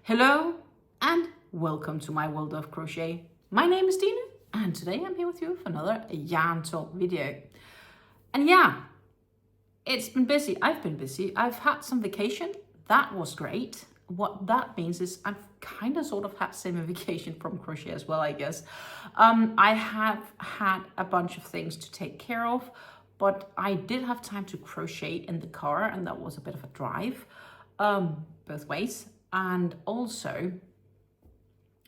Hello and welcome to my world of crochet. My name is Dina and today I'm here with you for another yarn talk video. And yeah, it's been busy. I've been busy. I've had some vacation. That was great. What that means is I've kind of sort of had same vacation from crochet as well, I guess. I have had a bunch of things to take care of, but I did have time to crochet in the car, and that was a bit of a drive, both ways. And also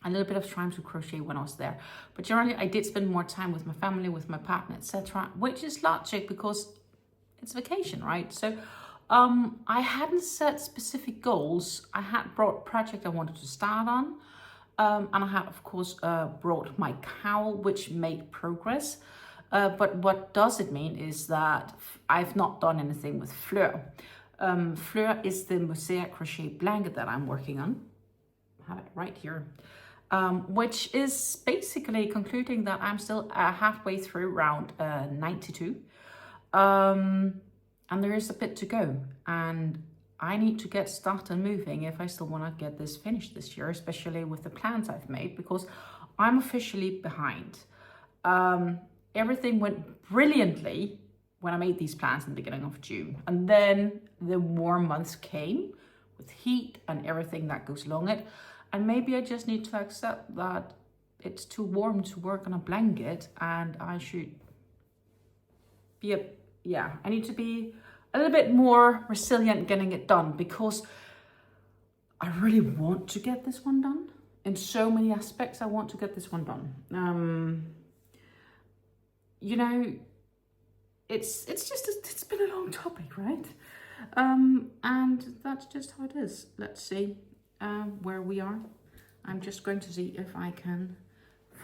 a little bit of time to crochet when I was there. But generally I did spend more time with my family, with my partner, etc., which is logic because it's vacation, right? So I hadn't set specific goals. I had brought project I wanted to start on, and I had of course brought my cowl, which made progress. But what does it mean is that I've not done anything with Fleur. Fleur is the Mosiac crochet blanket that I'm working on. I have it right here, which is basically concluding that I'm still halfway through round 92. And there is a bit to go, and I need to get started moving if I still want to get this finished this year, especially with the plans I've made, because I'm officially behind. Everything went brilliantly when I made these plans in the beginning of June. And then the warm months came with heat and everything that goes along it. And maybe I just need to accept that it's too warm to work on a blanket, and I should be I need to be a little bit more resilient getting it done, because I really want to get this one done. In so many aspects, I want to get this one done. You know, it's been a long topic, right? And that's just how it is. Let's see where we are. I'm just going to see if I can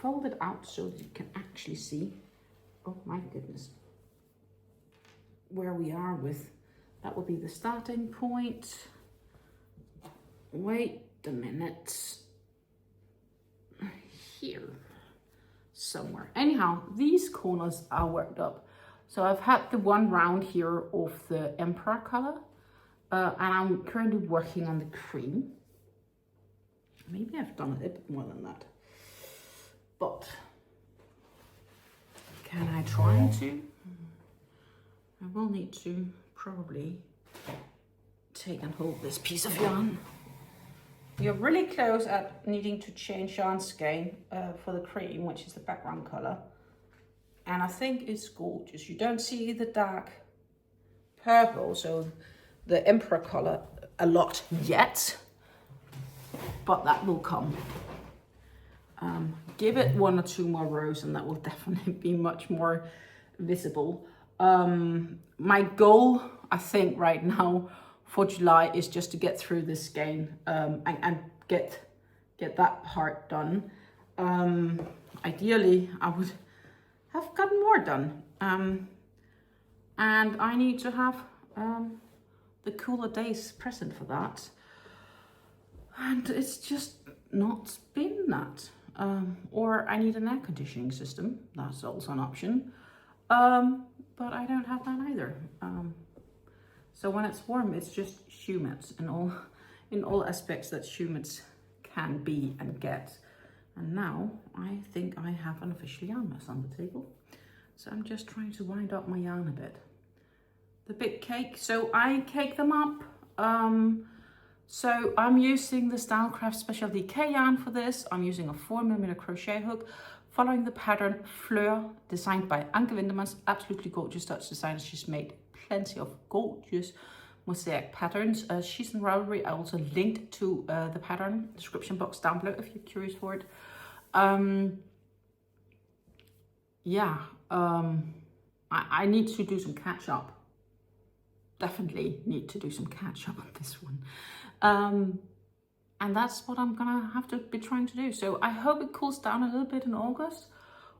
fold it out so that you can actually see, oh my goodness, where we are with, that will be the starting point. Wait a minute, here somewhere. Anyhow, these corners are worked up. So I've had the one round here of the Emperor color, and I'm currently working on the cream. Maybe I've done it a bit more than that, but can I try to? I will need to probably take and hold this piece of yarn. You're really close at needing to change yarn skein for the cream, which is the background color. And I think it's gorgeous. You don't see the dark purple, so the Emperor color a lot yet, but that will come. Give it 1 or 2 more rows and that will definitely be much more visible. My goal, I think right now for July, is just to get through this skein and get that part done. Ideally, I would have gotten more done, and I need to have the cooler days present for that, and it's just not been that. Or I need an air conditioning system. That's also an option, but I don't have that either. So when it's warm, it's just humid in all aspects that humids can be and get. And now I think I have an official yarn mess on the table. So I'm just trying to wind up my yarn a bit. The big cake, so I cake them up. So I'm using the Stylecraft Special DK yarn for this. I'm using a 4mm crochet hook, following the pattern Fleur, designed by Anke Wintermans. Absolutely gorgeous Dutch designer. She's made plenty of gorgeous mosaic patterns. She's in Ravelry. I also linked to the pattern description box down below if you're curious for it. I need to do some catch up. Definitely need to do some catch up on this one. And that's what I'm gonna have to be trying to do. So I hope it cools down a little bit in August,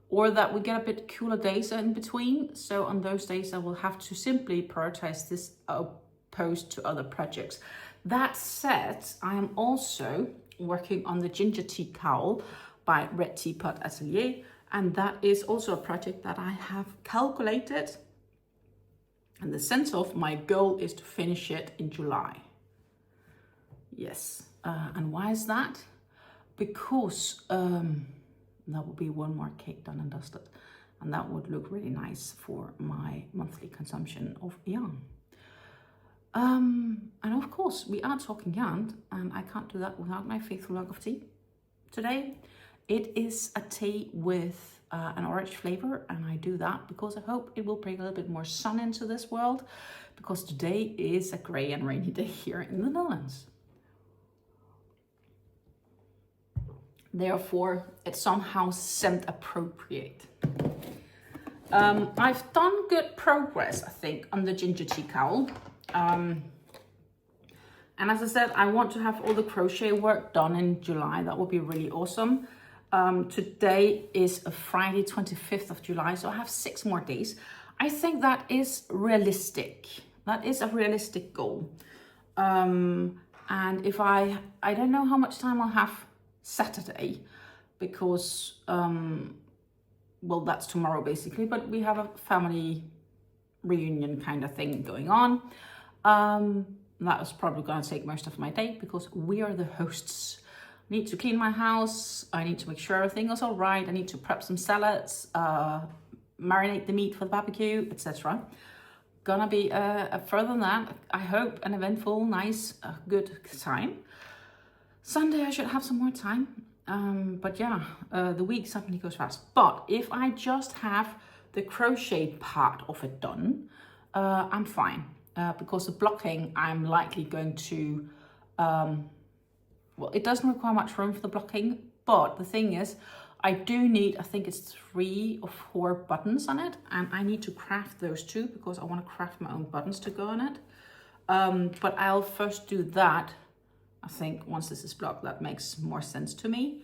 or that we get a bit cooler days in between. So on those days I will have to simply prioritize this opposed to other projects. That said, I am also working on the GingerTea Cowl by Red Teapot Atelier, and that is also a project that I have calculated, in the sense of my goal is to finish it in July. Yes, And why is that? Because that would be one more cake done and dusted. And that would look really nice for my monthly consumption of yarn. And of course, we are talking yarn, and I can't do that without my faithful mug of tea. Today, it is a tea with an orange flavor, and I do that because I hope it will bring a little bit more sun into this world, because today is a grey and rainy day here in the Netherlands. Therefore, it's somehow scent appropriate. I've done good progress, I think, on the GingerTea Cowl. And as I said, I want to have all the crochet work done in July. That would be really awesome. Today is a Friday, 25th of July, so I have 6 more days. I think that is realistic. That is a realistic goal. And if I don't know how much time I'll have Saturday, because well, that's tomorrow basically, but we have a family reunion kind of thing going on. That is probably going to take most of my day because we are the hosts. I need to clean my house, I need to make sure everything is all right, I need to prep some salads, marinate the meat for the barbecue, etc. Gonna be further than that, I hope, an eventful, nice, good time. Sunday I should have some more time. But yeah, the week suddenly goes fast. But if I just have the crochet part of it done, I'm fine. Because the blocking, I'm likely going to, well, it doesn't require much room for the blocking. But the thing is, I do need, I think it's 3 or 4 buttons on it. And I need to craft those too, because I want to craft my own buttons to go on it. But I'll first do that. I think once this is blocked, that makes more sense to me.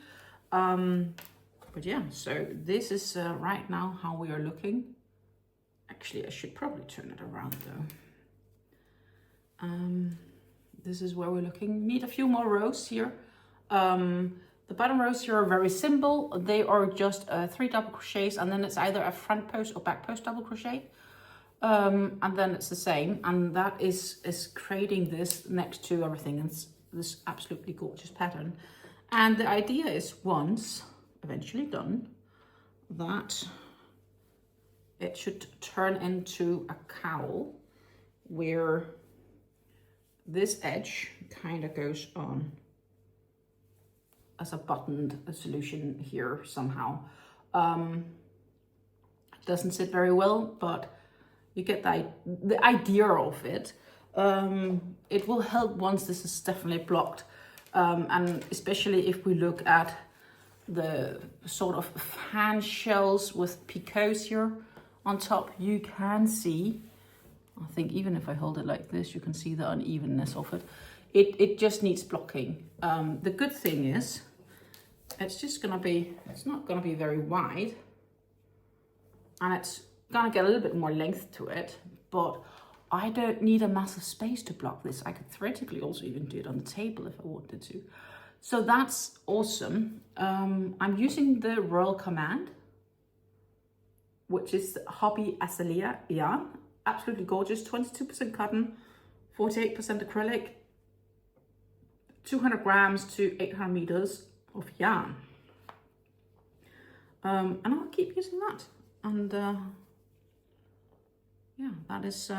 But yeah, so this is right now how we are looking. Actually, I should probably turn it around though. This is where we're looking. Need a few more rows here. The bottom rows here are very simple. They are just 3 double crochets, and then it's either a front post or back post double crochet. And then it's the same, and that is creating this next to everything. It's this absolutely gorgeous pattern. And the idea is, once eventually done, that it should turn into a cowl where this edge kind of goes on as a buttoned solution here somehow. It doesn't sit very well, but you get the idea of it. It will help once this is definitely blocked, and especially if we look at the sort of fan shells with picots here on top, you can see, I think even if I hold it like this, you can see the unevenness of it. It just needs blocking. The good thing is, it's not gonna be very wide, and it's gonna get a little bit more length to it, but I don't need a massive space to block this. I could theoretically also even do it on the table if I wanted to. So that's awesome. I'm using the Royal Command, which is Hobbii Azalea yarn. Absolutely gorgeous, 22% cotton, 48% acrylic, 200 grams to 800 meters of yarn. And I'll keep using that. And yeah, that is,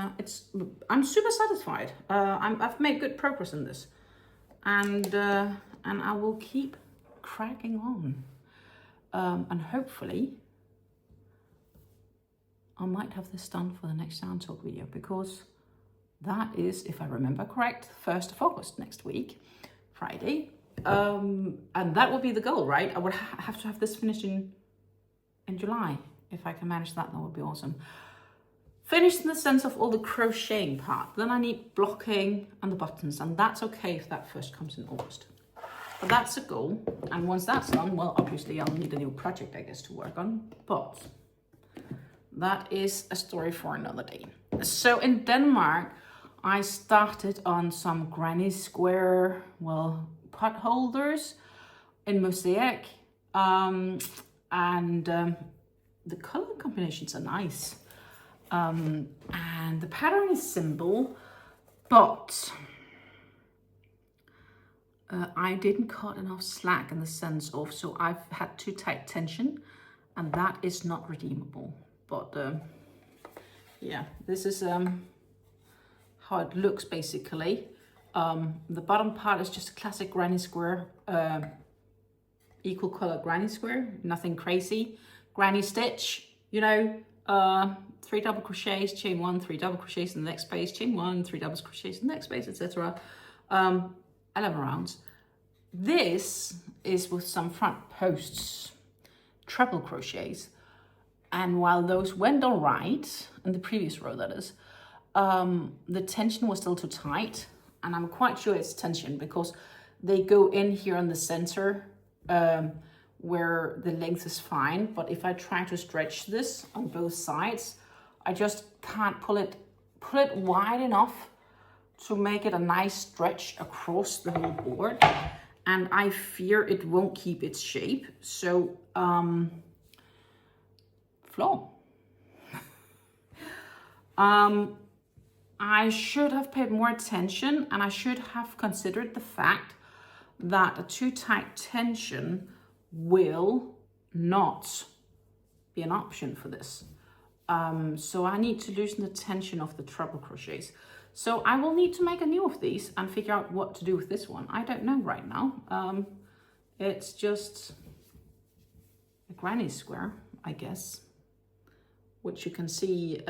I'm super satisfied. I've made good progress in this, and I will keep cracking on. And hopefully I might have this done for the next yarn talk video, because that is, if I remember correct, 1st of August next week, Friday. And that will be the goal, right? I would have to have this finished in July. If I can manage that, that would be awesome. Finished in the sense of all the crocheting part. Then I need blocking and the buttons, and that's okay if that first comes in August. But that's a goal, and once that's done, well, obviously I'll need a new project, I guess, to work on, but that is a story for another day. So in Denmark, I started on some granny square, well, potholders in Mosaic, and the color combinations are nice. And the pattern is simple, but I didn't cut enough slack in the sense of, so I've had too tight tension, and that is not redeemable. But yeah, this is how it looks basically. The bottom part is just a classic granny square, equal color granny square, nothing crazy. Granny stitch, you know, 3 double crochets, chain 1, 3 double crochets in the next space, chain 1, 3 double crochets in the next space, etc. 11 rounds. This is with some front posts, treble crochets, and while those went all right in the previous row, that is, the tension was still too tight, and I'm quite sure it's tension because they go in here in the center where the length is fine, but if I try to stretch this on both sides, I just can't pull it wide enough to make it a nice stretch across the whole board, and I fear it won't keep its shape. So Fleur. I should have paid more attention, and I should have considered the fact that a too tight tension will not be an option for this. So I need to loosen the tension of the treble crochets. So I will need to make a new of these and figure out what to do with this one. I don't know right now. It's just a granny square, I guess, which you can see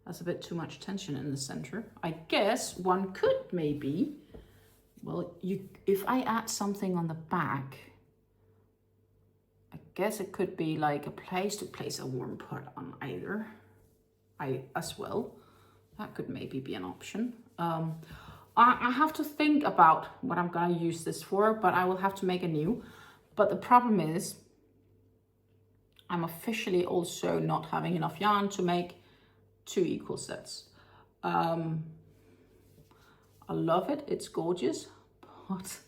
has a bit too much tension in the center. I guess one could maybe, well, if I add something on the back, I guess it could be like a place to place a warm part on either as well. That could maybe be an option. I have to think about what I'm gonna use this for, but I will have to make a new. But the problem is, I'm officially also not having enough yarn to make 2 equal sets. I love it, it's gorgeous, but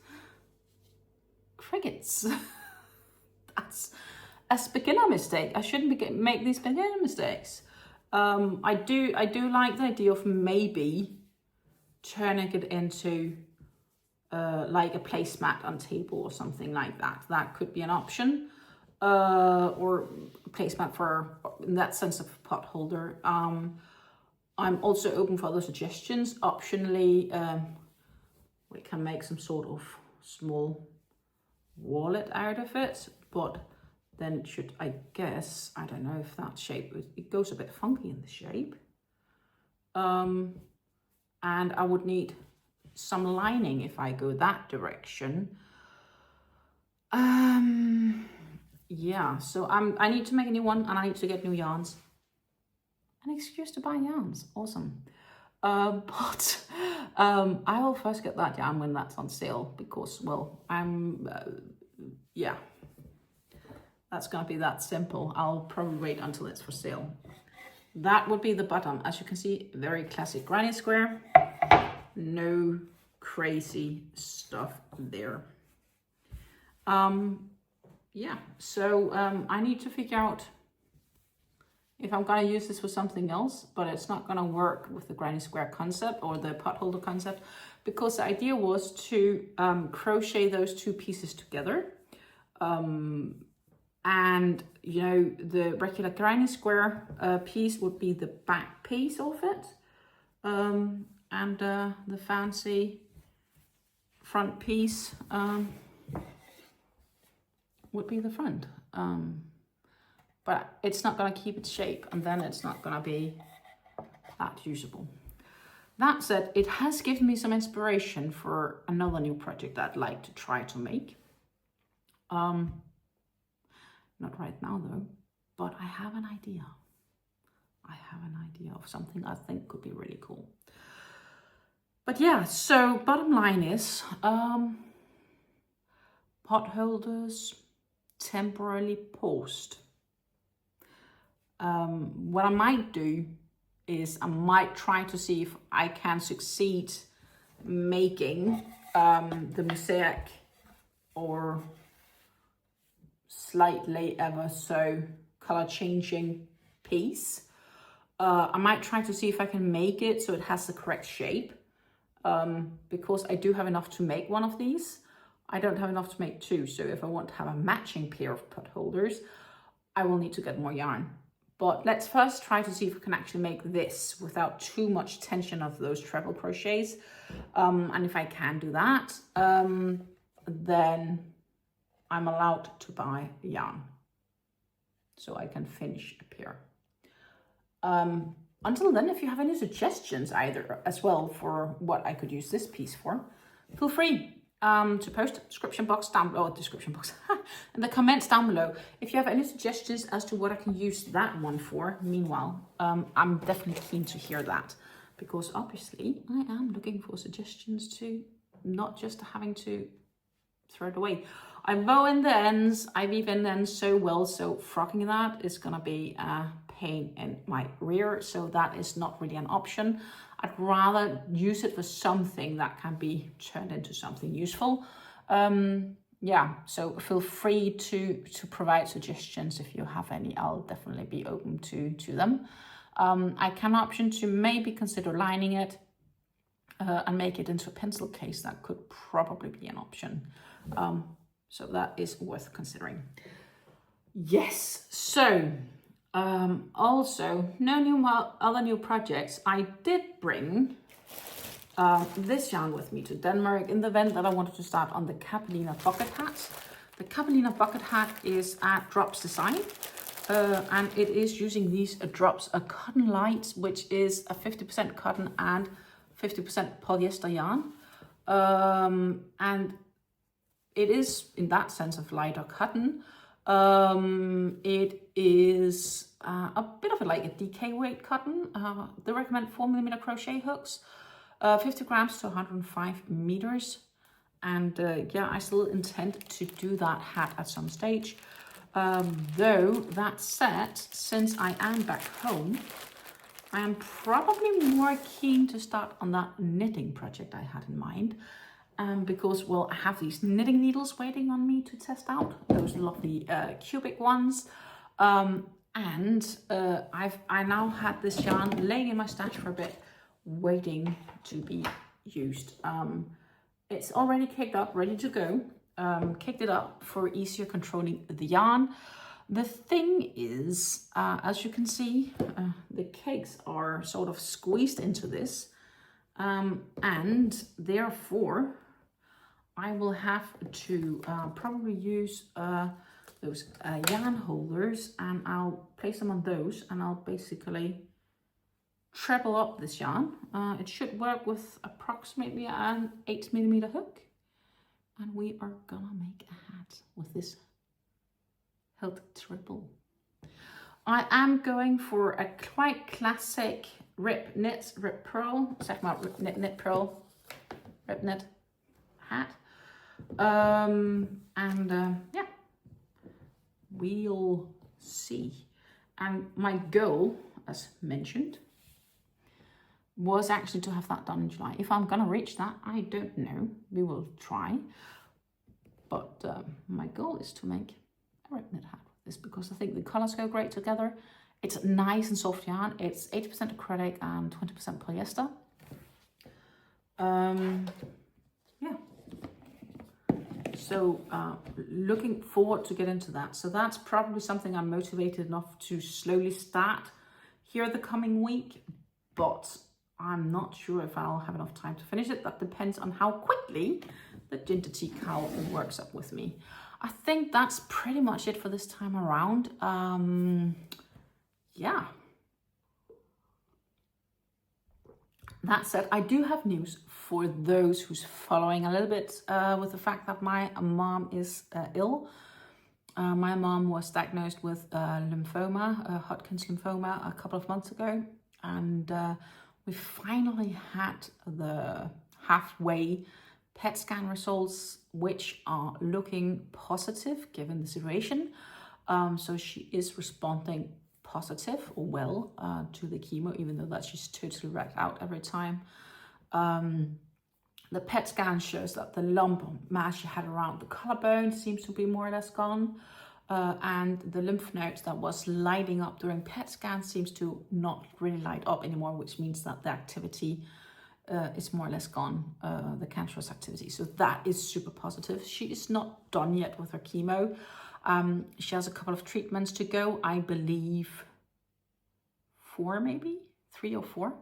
crickets. That's a beginner mistake. I shouldn't make these beginner mistakes. I do like the idea of maybe turning it into like a placemat on table or something like that. That could be an option. Or a placemat for, in that sense, of pot holder. I'm also open for other suggestions. Optionally, we can make some sort of small wallet out of it, but then should, I guess, I don't know if that shape, it goes a bit funky in the shape. And I would need some lining if I go that direction. Yeah, so I need to make a new one, and I need to get new yarns. An excuse to buy yarns, awesome. But I will first get that yarn when that's on sale, because, well, yeah, that's gonna be that simple. I'll probably wait until it's for sale. That would be the bottom. As you can see, very classic granny square. No crazy stuff there. Yeah, so I need to figure out if I'm gonna use this for something else, but it's not gonna work with the granny square concept or the pot holder concept, because the idea was to crochet those 2 pieces together. And, you know, the regular granny square piece would be the back piece of it. And the fancy front piece would be the front. But it's not going to keep its shape, and then it's not going to be that usable. That said, it has given me some inspiration for another new project I'd like to try to make. Not right now though, but I have an idea. I have an idea of something I think could be really cool. But yeah, so bottom line is, pot holders temporarily paused. What I might do is I might try to see if I can succeed making the Mosaic or slightly ever so color changing piece. I might try to see if I can make it so it has the correct shape. because I do have enough to make one of these. I don't have enough to make two, so if I want to have a matching pair of potholders, I will need to get more yarn. But let's first try to see if we can actually make this without too much tension of those treble crochets. And if I can do that, then I'm allowed to buy yarn, so I can finish a pair. Until then, if you have any suggestions either as well for what I could use this piece for, feel free to post description box down below, in the comments down below. If you have any suggestions as to what I can use that one for, meanwhile, I'm definitely keen to hear that, because obviously I am looking for suggestions too, not just having to throw it away. I bow in the ends, I weave in the ends so well, so frocking that is gonna be a pain in my rear, so that is not really an option. I'd rather use it for something that can be turned into something useful. Yeah, so feel free to provide suggestions if you have any. I'll definitely be open to them. I can option to maybe consider lining it and make it into a pencil case. That could probably be an option. So that is worth considering. Yes, so also other new projects. I did bring this yarn with me to Denmark in the event that I wanted to start on the Capelina bucket hat. The Capelina bucket hat is at Drops Design, and it is using these Drops cotton lights, which is a 50% cotton and 50% polyester yarn, and it is in that sense of lighter cotton. It is a bit of like a DK weight cotton. They recommend 4mm crochet hooks, 50 grams to 105 meters. And yeah, I still intend to do that hat at some stage. Though that said, since I am back home, I am probably more keen to start on that knitting project I had in mind. Because, well, I have these knitting needles waiting on me to test out, those lovely cubic ones. I now had this yarn laying in my stash for a bit, waiting to be used. It's already caked up, ready to go. Caked it up for easier controlling the yarn. The thing is, as you can see, the cakes are sort of squeezed into this, and therefore I will have to probably use those yarn holders, and I'll place them on those, and I'll basically treble up this yarn. It should work with approximately an 8mm hook, and we are gonna make a hat with this hilt treble. I am going for a quite classic rip knit, rip purl, knit purl, rip knit hat. Yeah, we'll see. And my goal, as mentioned, was actually to have that done in July. If I'm gonna reach that, I don't know. We will try. But my goal is to make a rip knit hat with this, because I think the colors go great together. It's nice and soft yarn. It's 80% acrylic and 20% polyester. Yeah. So looking forward to get into that. So that's probably something I'm motivated enough to slowly start here the coming week, but I'm not sure if I'll have enough time to finish it. That depends on how quickly the GingerTea Cowl works up with me. I think that's pretty much it for this time around. Yeah. That said, I do have news for those who's following a little bit with the fact that my mom is ill. My mom was diagnosed with lymphoma, Hodgkin's lymphoma, a couple of months ago, and we finally had the halfway PET scan results, which are looking positive given the situation. So she is responding positive or well to the chemo, even though that she's totally wrecked out every time. The PET scan shows that the lump mass she had around the collarbone seems to be more or less gone. And the lymph nodes that was lighting up during PET scan seems to not really light up anymore, which means that the activity it's more or less gone, the cancerous activity. So that is super positive. She is not done yet with her chemo. She has a couple of treatments to go, I believe 4 maybe, 3 or 4.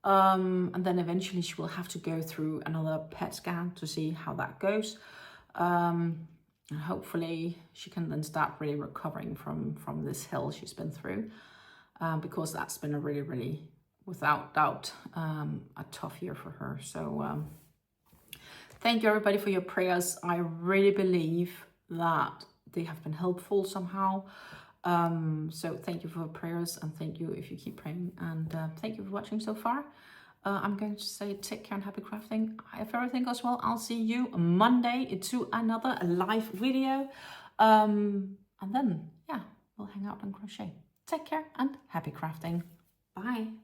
And then eventually she will have to go through another PET scan to see how that goes. And hopefully she can then start really recovering from this hell she's been through, because that's been a really, without doubt, a tough year for her. So thank you everybody for your prayers. I really believe that they have been helpful somehow. So thank you for your prayers, and thank you if you keep praying, and thank you for watching so far. I'm going to say take care and happy crafting. If everything goes well, I'll see you Monday to another live video. And then, yeah, we'll hang out and crochet. Take care and happy crafting. Bye.